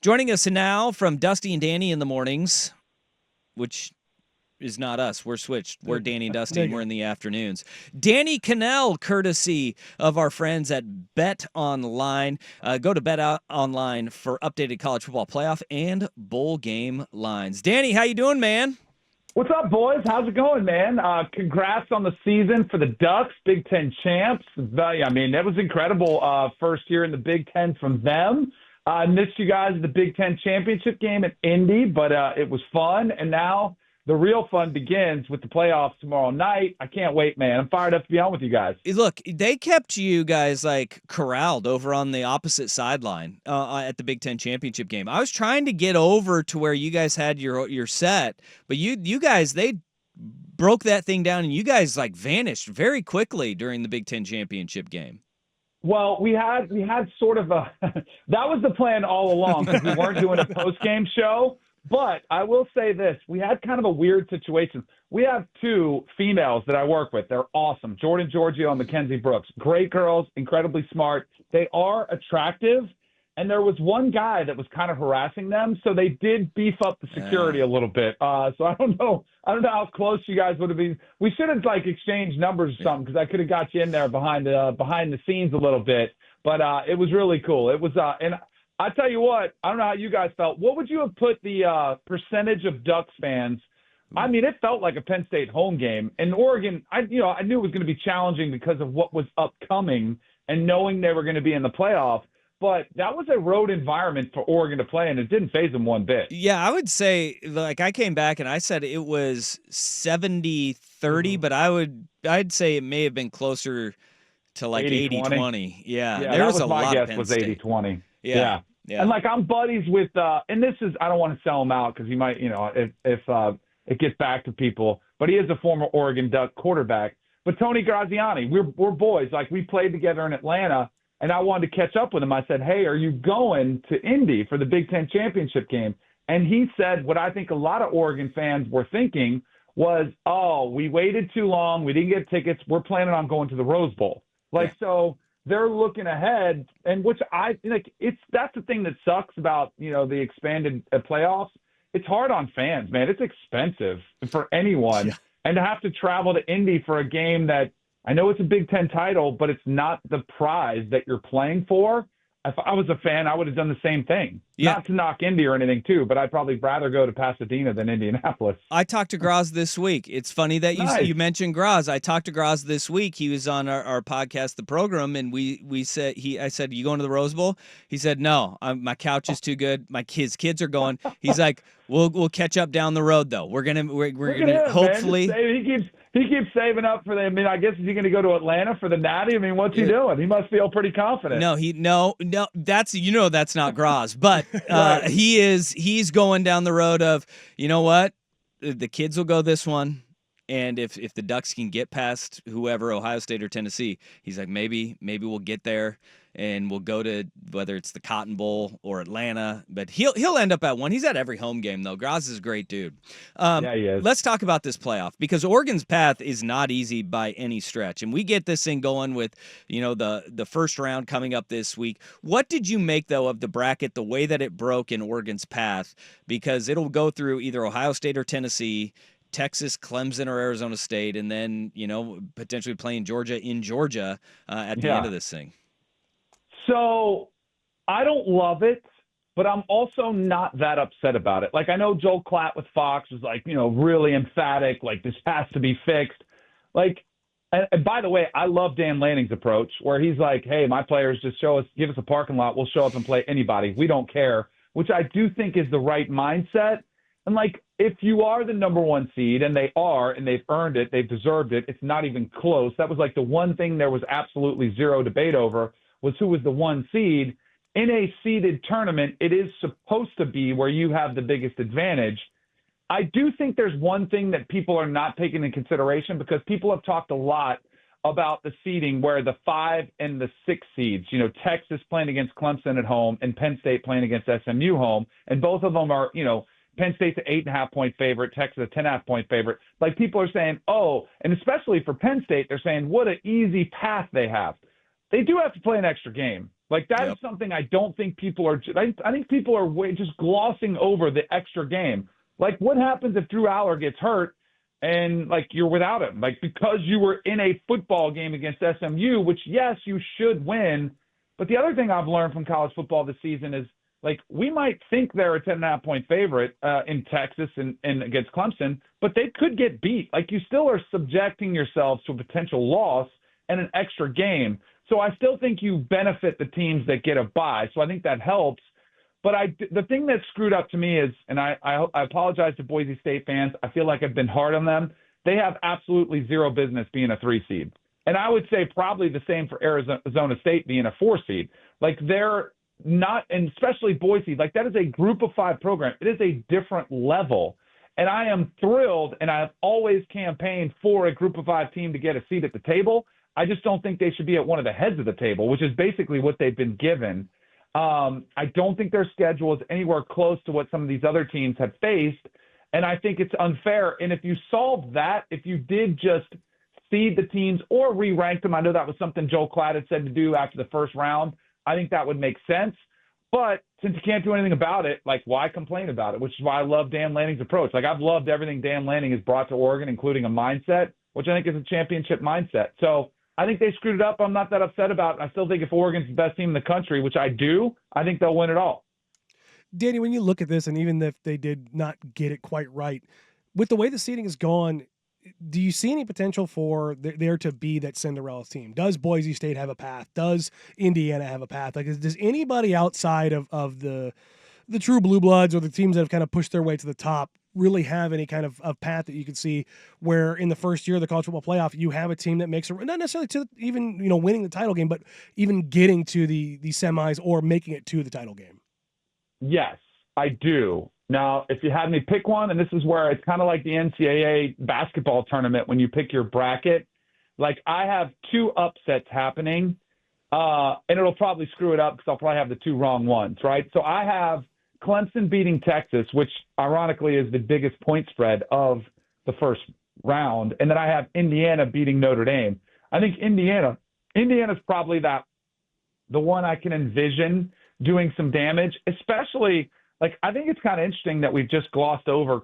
Joining us now from Dusty and Danny in the mornings, which is not us. We're switched. We're Danny and Dusty, and we're in the afternoons. Danny Kanell, courtesy of our friends at Bet Online. Go to Bet Online for updated college football playoff and bowl game lines. Danny, how you doing, man? What's up, boys? How's it going, man? Congrats on the season for the Ducks, Big Ten champs. I mean, that was incredible first year in the Big Ten from them. I missed you guys at the Big Ten championship game at Indy, but it was fun. And now the real fun begins with the playoffs tomorrow night. I can't wait, man. I'm fired up to be on with you guys. Look, they kept you guys like corralled over on the opposite sideline at the Big Ten championship game. I was trying to get over to where you guys had your set, but you guys, they broke that thing down and you guys like vanished very quickly during the Big Ten championship game. Well, we had sort of a that was the plan all along because we weren't doing a post-game show. But I will say this. We had kind of a weird situation. We have two females that I work with. They're awesome. Jordan Giorgio and Mackenzie Brooks. Great girls, incredibly smart. They are attractive. And there was one guy that was kind of harassing them. So they did beef up the security a little bit. So I don't know how close you guys would have been. We should have like exchanged numbers or something because I could have got you in there behind the scenes a little bit. But it was really cool. It was and I tell you what, I don't know how you guys felt. What would you have put the percentage of Ducks fans? I mean, it felt like a Penn State home game. And Oregon, I knew it was going to be challenging because of what was upcoming and knowing they were going to be in the playoff. But that was a road environment for Oregon to play, and it didn't faze them one bit. Yeah, I would say, like, I came back and I said it was 70-30, but I'd say it may have been closer to like 80-20. Yeah, there there was a lot of Penn was State. 80-20. Yeah. And like I'm buddies with, and this is, I don't want to sell him out because he might, if it gets back to people, but he is a former Oregon Duck quarterback. But Tony Graziani, we're boys. Like we played together in Atlanta, and I wanted to catch up with him. I said, hey, are you going to Indy for the Big Ten championship game? And he said what I think a lot of Oregon fans were thinking was, oh, we waited too long. We didn't get tickets. We're planning on going to the Rose Bowl. So they're looking ahead, and which I like. That's the thing that sucks about the expanded playoffs. It's hard on fans, man. It's expensive for anyone, and to have to travel to Indy for a game that I know it's a Big Ten title, but it's not the prize that you're playing for. If I was a fan, I would have done the same thing. Yeah. Not to knock Indy or anything, too, but I'd probably rather go to Pasadena than Indianapolis. I talked to Graz this week. It's funny that you mentioned Graz. I talked to Graz this week. He was on our podcast, The Program, and I said, you going to the Rose Bowl? He said, no, my couch is too good. His kids are going. He's like, we'll catch up down the road, though. We're gonna hopefully. He keeps saving up for them. I mean, I guess is he going to go to Atlanta for the Natty? I mean, what's he doing? He must feel pretty confident. No. That's not Graz, but right. He's going down the road of, you know what? The kids will go this one. And if the Ducks can get past whoever, Ohio State or Tennessee, he's like, maybe we'll get there and we'll go to whether it's the Cotton Bowl or Atlanta. But he'll end up at one. He's at every home game, though. Graz is a great dude. Yeah, he is. Let's talk about this playoff because Oregon's path is not easy by any stretch. And we get this thing going with, the first round coming up this week. What did you make, though, of the bracket, the way that it broke in Oregon's path? Because it'll go through either Ohio State or Tennessee, Texas, Clemson, or Arizona State, and then, potentially playing Georgia in Georgia at the end of this thing. So I don't love it, but I'm also not that upset about it. Like, I know Joel Klatt with Fox was like, really emphatic, like this has to be fixed. Like, and by the way, I love Dan Lanning's approach where he's like, hey, my players just give us a parking lot. We'll show up and play anybody. We don't care, which I do think is the right mindset. And like, if you are the number one seed, and they are, and they've earned it, they've deserved it, it's not even close. That was like the one thing there was absolutely zero debate over was who was the one seed. In a seeded tournament, it is supposed to be where you have the biggest advantage. I do think there's one thing that people are not taking into consideration because people have talked a lot about the seeding where the 5 and the 6 seeds, Texas playing against Clemson at home and Penn State playing against SMU home, and both of them are, Penn State's an 8.5-point favorite, Texas a 10.5-point favorite. Like people are saying, and especially for Penn State, they're saying what an easy path they have. They do have to play an extra game. Like that is Yep. something I don't think people are. I think people are just glossing over the extra game. Like what happens if Drew Aller gets hurt and like you're without him? Like because you were in a football game against SMU, which yes you should win. But the other thing I've learned from college football this season is like we might think they're a 10.5 point favorite in Texas and against Clemson, but they could get beat. Like you still are subjecting yourselves to a potential loss and an extra game. So I still think you benefit the teams that get a bye. So I think that helps. But the thing that screwed up to me is, and I apologize to Boise State fans. I feel like I've been hard on them. They have absolutely zero business being a 3 seed. And I would say probably the same for Arizona State being a 4 seed. Like they're not, and especially Boise, like that is a group of 5 program. It is a different level. And I am thrilled, and I've always campaigned for a group of 5 team to get a seat at the table. I just don't think they should be at one of the heads of the table, which is basically what they've been given. I don't think their schedule is anywhere close to what some of these other teams have faced, and I think it's unfair. And if you solve that, if you did just seed the teams or re-rank them, I know that was something Joel Klatt had said to do after the first round. I think that would make sense. But since you can't do anything about it, like why complain about it? Which is why I love Dan Lanning's approach. Like I've loved everything Dan Lanning has brought to Oregon, including a mindset, which I think is a championship mindset. So I think they screwed it up. I'm not that upset about it. I still think if Oregon's the best team in the country, which I do, I think they'll win it all. Danny, when you look at this, and even if they did not get it quite right, with the way the seeding is gone, do you see any potential for there to be that Cinderella team? Does Boise State have a path? Does Indiana have a path? Like, does anybody outside of the true blue bloods or the teams that have kind of pushed their way to the top really have any kind of path that you could see where in the first year of the college football playoff, you have a team that makes it, not necessarily to even, winning the title game, but even getting to the semis or making it to the title game? Yes, I do. Now, if you had me pick one, and this is where it's kind of like the NCAA basketball tournament when you pick your bracket, like I have 2 upsets happening, and it'll probably screw it up because I'll probably have the 2 wrong ones, right? So I have Clemson beating Texas, which ironically is the biggest point spread of the first round, and then I have Indiana beating Notre Dame. I think Indiana's probably the one I can envision doing some damage, especially like I think it's kind of interesting that we've just glossed over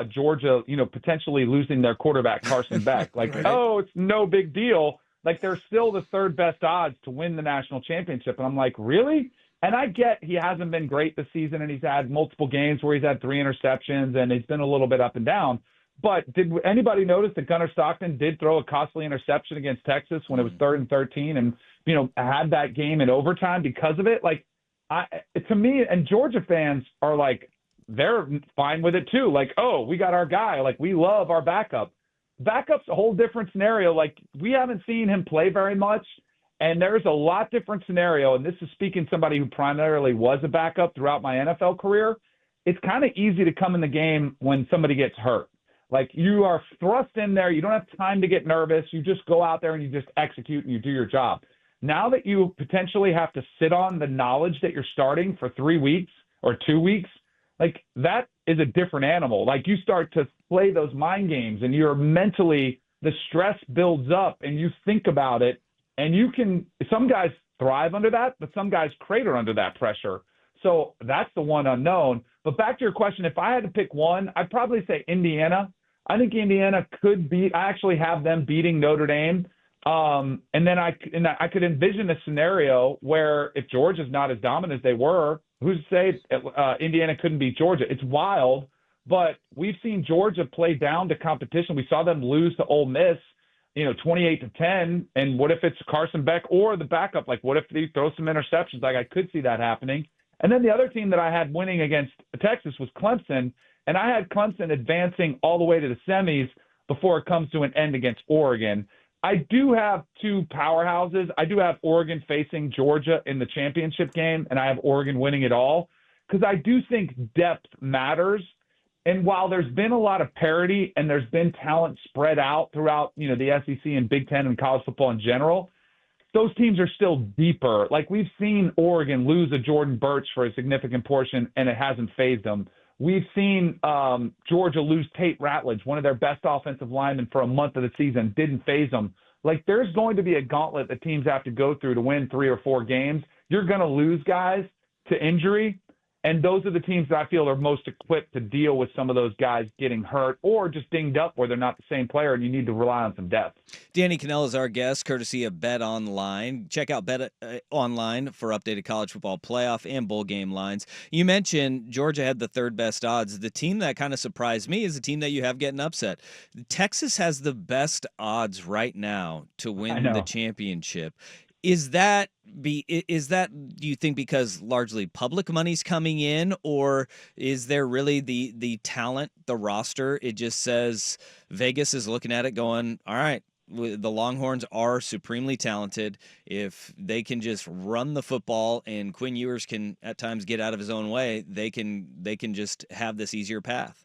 Georgia, potentially losing their quarterback Carson Beck. Like, Right. Oh, it's no big deal. Like they're still the 3rd best odds to win the national championship. And I'm like, really? And I get he hasn't been great this season, and he's had multiple games where he's had 3 interceptions, and he's been a little bit up and down. But did anybody notice that Gunnar Stockton did throw a costly interception against Texas when it was 3rd and 13, and had that game in overtime because of it? Like, to me, and Georgia fans are like, they're fine with it too. Like, oh, we got our guy. Like, we love our backup. Backup's a whole different scenario. Like, we haven't seen him play very much. And there's a lot different scenario, and this is speaking somebody who primarily was a backup throughout my NFL career. It's kind of easy to come in the game when somebody gets hurt. Like you are thrust in there. You don't have time to get nervous. You just go out there and you just execute and you do your job. Now that you potentially have to sit on the knowledge that you're starting for 3 weeks or 2 weeks, like that is a different animal. Like you start to play those mind games and you're mentally, the stress builds up and you think about it. And some guys thrive under that, but some guys crater under that pressure. So that's the one unknown. But back to your question, if I had to pick one, I'd probably say Indiana. I think Indiana could beat. I actually have them beating Notre Dame. And then I could envision a scenario where if Georgia's not as dominant as they were, who's to say Indiana couldn't beat Georgia? It's wild, but we've seen Georgia play down to competition. We saw them lose to Ole Miss, 28-10. And what if it's Carson Beck or the backup? Like, what if they throw some interceptions? Like, I could see that happening. And then the other team that I had winning against Texas was Clemson. And I had Clemson advancing all the way to the semis before it comes to an end against Oregon. I do have 2 powerhouses. I do have Oregon facing Georgia in the championship game, and I have Oregon winning it all because I do think depth matters. And while there's been a lot of parity and there's been talent spread out throughout, the SEC and Big Ten and college football in general, those teams are still deeper. Like we've seen Oregon lose a Jordan Burch for a significant portion, and it hasn't fazed them. We've seen Georgia lose Tate Ratledge, one of their best offensive linemen for a month of the season, didn't faze them. Like there's going to be a gauntlet that teams have to go through to win 3 or 4 games. you're going to lose guys to injury. And those are the teams that I feel are most equipped to deal with some of those guys getting hurt or just dinged up where they're not the same player and you need to rely on some depth. Danny Kanell is our guest, courtesy of Bet Online. Check out Bet Online for updated college football playoff and bowl game lines. You mentioned Georgia had the third best odds. The team that kind of surprised me is the team that you have getting upset. Texas has the best odds right now to win the championship. Is that do you think because largely public money's coming in, or is there really the talent, the roster? It just says Vegas is looking at it going, all right, the Longhorns are supremely talented. If they can just run the football and Quinn Ewers can at times get out of his own way, they can just have this easier path.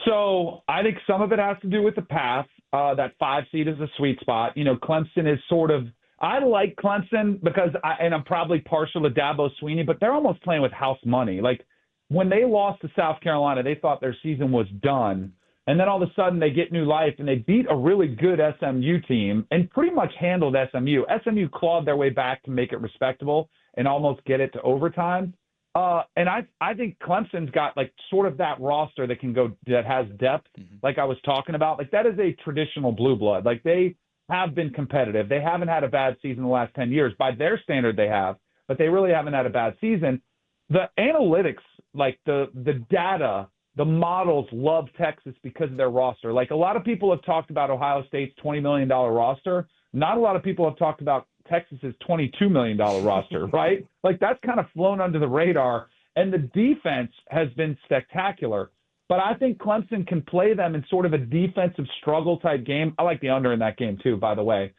So I think some of it has to do with the path. That 5 seed is a sweet spot. You know, Clemson is sort of, I like Clemson because I'm probably partial to Dabo Swinney, but they're almost playing with house money. Like when they lost to South Carolina, they thought their season was done. And then all of a sudden they get new life and they beat a really good SMU team and pretty much handled SMU. SMU clawed their way back to make it respectable and almost get it to overtime. And I think Clemson's got like sort of that roster that can go, that has depth, like I was talking about. Like that is a traditional blue blood. Like they have been competitive. They haven't had a bad season the last 10 years. By their standard, they have, but they really haven't had a bad season. The analytics, like the data, the models love Texas because of their roster. Like a lot of people have talked about Ohio State's $20 million roster. Not a lot of people have talked about Texas's $22 million roster, right? Like that's kind of flown under the radar. And the defense has been spectacular. But I think Clemson can play them in sort of a defensive struggle type game. I like the under in that game too, by the way,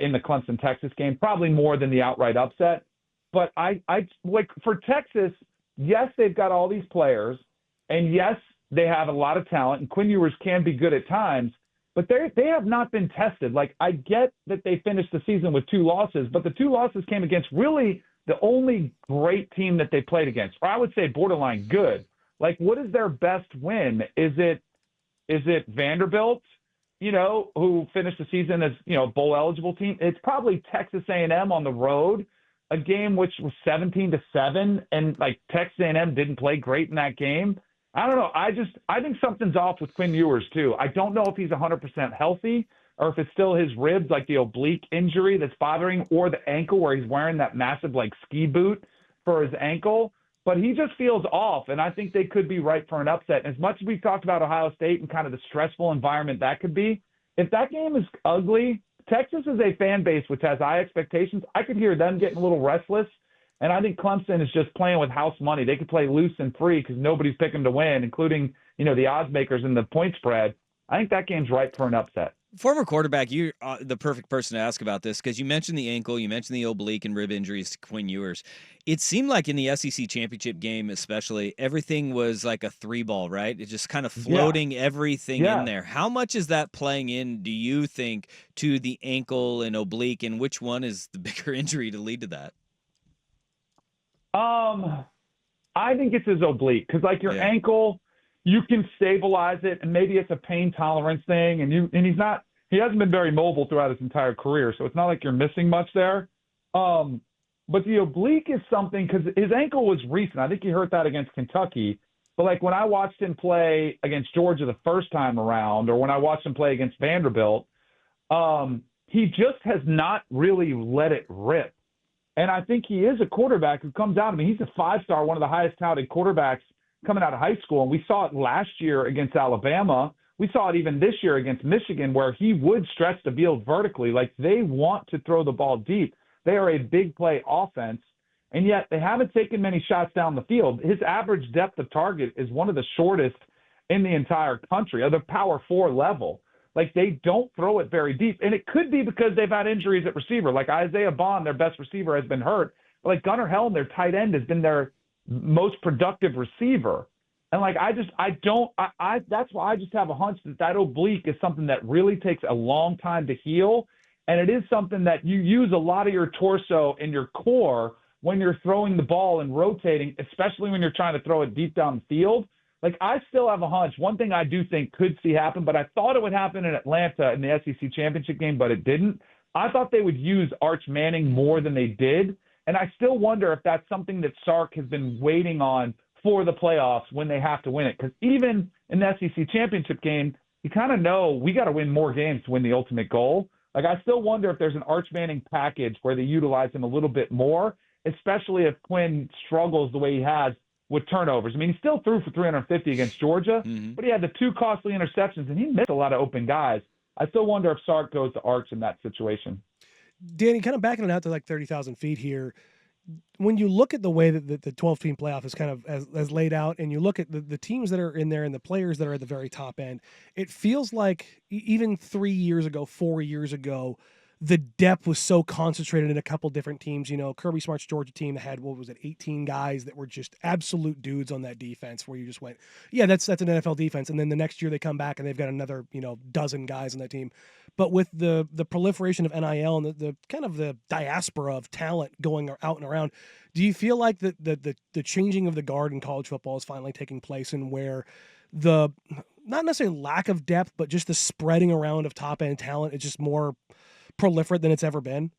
in the Clemson-Texas game, probably more than the outright upset. But I like for Texas, yes, they've got all these players, and yes, they have a lot of talent, and Quinn Ewers can be good at times, but they have not been tested. Like I get that they finished the season with 2 losses, but the 2 losses came against really the only great team that they played against, or I would say borderline good. Like, what is their best win? Is it Vanderbilt, you know, who finished the season as, you know, a bowl eligible team? It's probably Texas A&M on the road, a game which was 17-7, and like Texas A&M didn't play great in that game. I don't know. I think something's off with Quinn Ewers too. I don't know if he's 100% healthy or if it's still his ribs, like the oblique injury that's bothering, or the ankle where he's wearing that massive like ski boot for his ankle. But he just feels off, and I think they could be ripe for an upset. And as much as we've talked about Ohio State and kind of the stressful environment that could be, if that game is ugly, Texas is a fan base which has high expectations. I could hear them getting a little restless, and I think Clemson is just playing with house money. They could play loose and free because nobody's picking to win, including, you know, the odds makers and the point spread. I think that game's ripe for an upset. Former quarterback, you're the perfect person to ask about this because you mentioned the ankle, you mentioned the oblique and rib injuries to Quinn Ewers. It seemed like in the SEC championship game especially, everything was like a 3-ball, right? It's just kind of floating everything in there. How much is that playing in, do you think, to the ankle and oblique, and which one is the bigger injury to lead to that? I think it's his oblique because, like, your ankle, you can stabilize it, and maybe it's a pain tolerance thing, and he hasn't been very mobile throughout his entire career, so it's not like you're missing much there. But the oblique is something because his ankle was recent. I think he hurt that against Kentucky. But like when I watched him play against Georgia the first time around, or when I watched him play against Vanderbilt, he just has not really let it rip. And I think he is a quarterback who comes out. I mean, he's a 5-star, one of the highest touted quarterbacks coming out of high school. And we saw it last year against Alabama. We saw it even this year against Michigan, where he would stretch the field vertically. Like, they want to throw the ball deep. They are a big play offense, and yet they haven't taken many shots down the field. His average depth of target is one of the shortest in the entire country, of the Power 4 level. Like, they don't throw it very deep. And it could be because they've had injuries at receiver. Like Isaiah Bond, their best receiver, has been hurt. But like Gunnar Helm, their tight end, has been their most productive receiver. And like, that's why I just have a hunch that oblique is something that really takes a long time to heal. And it is something that you use a lot of your torso and your core when you're throwing the ball and rotating, especially when you're trying to throw it deep down the field. Like, I still have a hunch. One thing I do think could see happen, but I thought it would happen in Atlanta in the SEC championship game, but it didn't. I thought they would use Arch Manning more than they did. And I still wonder if that's something that Sark has been waiting on for the playoffs when they have to win it. Because even in the SEC championship game, you kind of know we got to win more games to win the ultimate goal. Like, I still wonder if there's an Arch Manning package where they utilize him a little bit more, especially if Quinn struggles the way he has with turnovers. I mean, he still threw for 350 against Georgia, but he had the 2 costly interceptions, and he missed a lot of open guys. I still wonder if Sark goes to Arch in that situation. Danny, kind of backing it out to like 30,000 feet here. When you look at the way that the 12-team playoff is kind of as laid out, and you look at the teams that are in there and the players that are at the very top end, it feels like even 3 years ago, 4 years ago, the depth was so concentrated in a couple different teams. You know, Kirby Smart's Georgia team that had, 18 guys that were just absolute dudes on that defense, where you just went, yeah, that's an NFL defense. And then the next year they come back and they've got another, dozen guys on that team. But with the proliferation of NIL and the kind of the diaspora of talent going out and around, do you feel like the changing of the guard in college football is finally taking place, and where the, not necessarily lack of depth, but just the spreading around of top end talent is just more proliferate than it's ever been?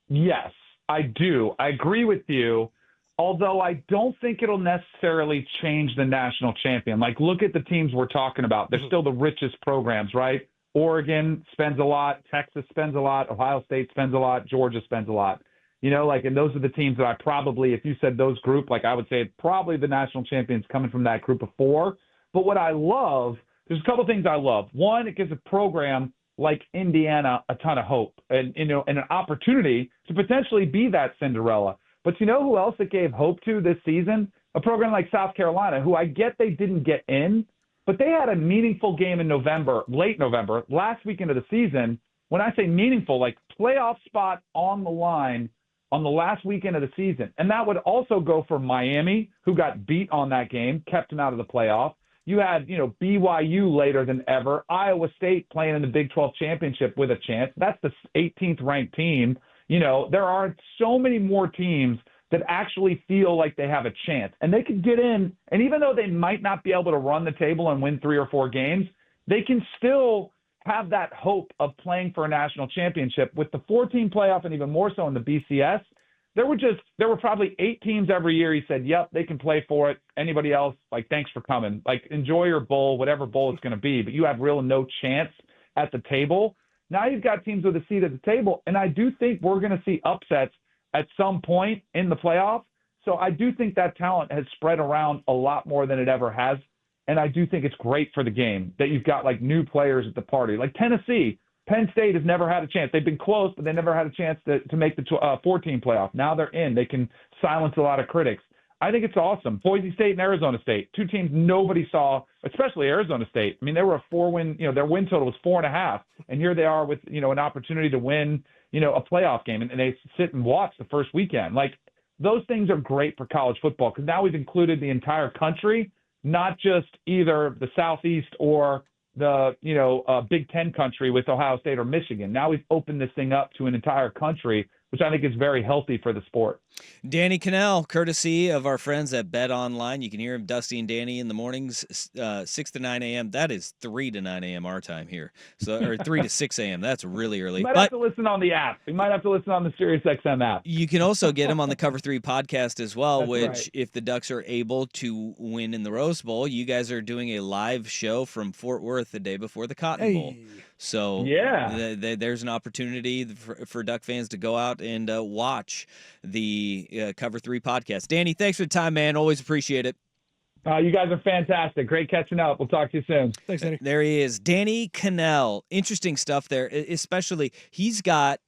Yes, I do. I agree with you, although I don't think it'll necessarily change the national champion. Like, look at the teams we're talking about. They're still the richest programs, right? Oregon spends a lot. Texas spends a lot. Ohio State spends a lot. Georgia spends a lot. And those are the teams that I probably, if you said those group, like, I would say probably the national champions coming from that group of 4. But what I love, there's a couple things I love. One, it gives a program like Indiana a ton of hope and an opportunity to potentially be that Cinderella. But you know who else it gave hope to this season? A program like South Carolina, who I get they didn't get in, but they had a meaningful game in November, late November, last weekend of the season. When I say meaningful, like playoff spot on the line on the last weekend of the season. And that would also go for Miami, who got beat on that game, kept them out of the playoff. You had, BYU later than ever. Iowa State playing in the Big 12 championship with a chance. That's the 18th ranked team. There are so many more teams that actually feel like they have a chance. And they could get in. And even though they might not be able to run the table and win 3 or 4 games, they can still have that hope of playing for a national championship. With the 4-team playoff and even more so in the BCS, there were probably 8 teams every year. He said, yep, they can play for it. Anybody else, like, thanks for coming. Like, enjoy your bowl, whatever bowl it's going to be. But you have real no chance at the table. Now you've got teams with a seat at the table. And I do think we're going to see upsets at some point in the playoff. So I do think that talent has spread around a lot more than it ever has. And I do think it's great for the game that you've got, like, new players at the party. Like Tennessee, Penn State has never had a chance. They've been close, but they never had a chance to make the 14 playoff. Now they're in. They can silence a lot of critics. I think it's awesome. Boise State and Arizona State, 2 teams nobody saw, especially Arizona State. I mean, they were a 4-win, their win total was 4.5. And here they are with, an opportunity to win, a playoff game. And they sit and watch the first weekend. Like, those things are great for college football because now we've included the entire country, not just either the Southeast or the Big Ten country with Ohio State or Michigan. Now we've opened this thing up to an entire country, which I think is very healthy for the sport. Danny Kanell, courtesy of our friends at Bet Online. You can hear him, Dusty and Danny, in the mornings, 6 to 9 a.m. That is 3 to 9 a.m. our time here. Or 3 to 6 a.m. That's really early. You might have to listen on the app. You might have to listen on the SiriusXM app. You can also get him on the Cover 3 podcast as well, That's which, right. If the Ducks are able to win in the Rose Bowl, you guys are doing a live show from Fort Worth the day before the Cotton Bowl. So yeah, there's an opportunity for Duck fans to go out and watch the Cover 3 podcast. Danny, thanks for the time, man. Always appreciate it. You guys are fantastic. Great catching up. We'll talk to you soon. Thanks, Danny. There he is, Danny Kanell. Interesting stuff there, especially he's got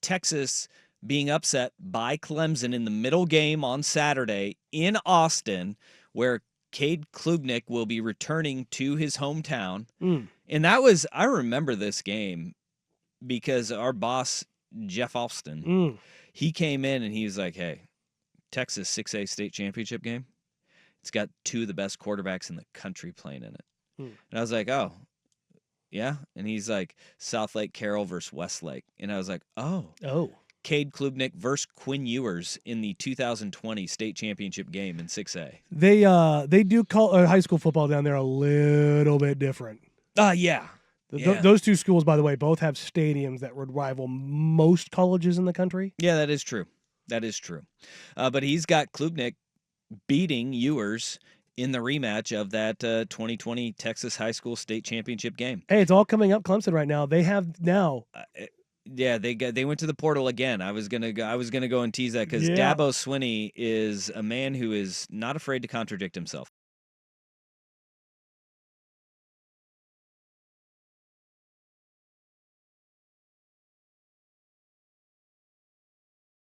Texas being upset by Clemson in the middle game on Saturday in Austin, where Cade Klubnik will be returning to his hometown. And I remember this game because our boss, Jeff Alston, he came in and he was like, hey, Texas 6A state championship game, it's got 2 of the best quarterbacks in the country playing in it. And I was like, oh, yeah? And he's like, South Lake Carroll versus Westlake. And I was like, oh. Cade Klubnik versus Quinn Ewers in the 2020 state championship game in 6A. They do call high school football down there a little bit different. Yeah. Those 2 schools, by the way, both have stadiums that would rival most colleges in the country. Yeah, that is true. That is true. But he's got Klubnik beating Ewers in the rematch of that 2020 Texas High School State Championship game. Hey, it's all coming up Clemson right now. They have now. Yeah, they went to the portal again. I was gonna go and tease that because Yeah. Dabo Swinney is a man who is not afraid to contradict himself.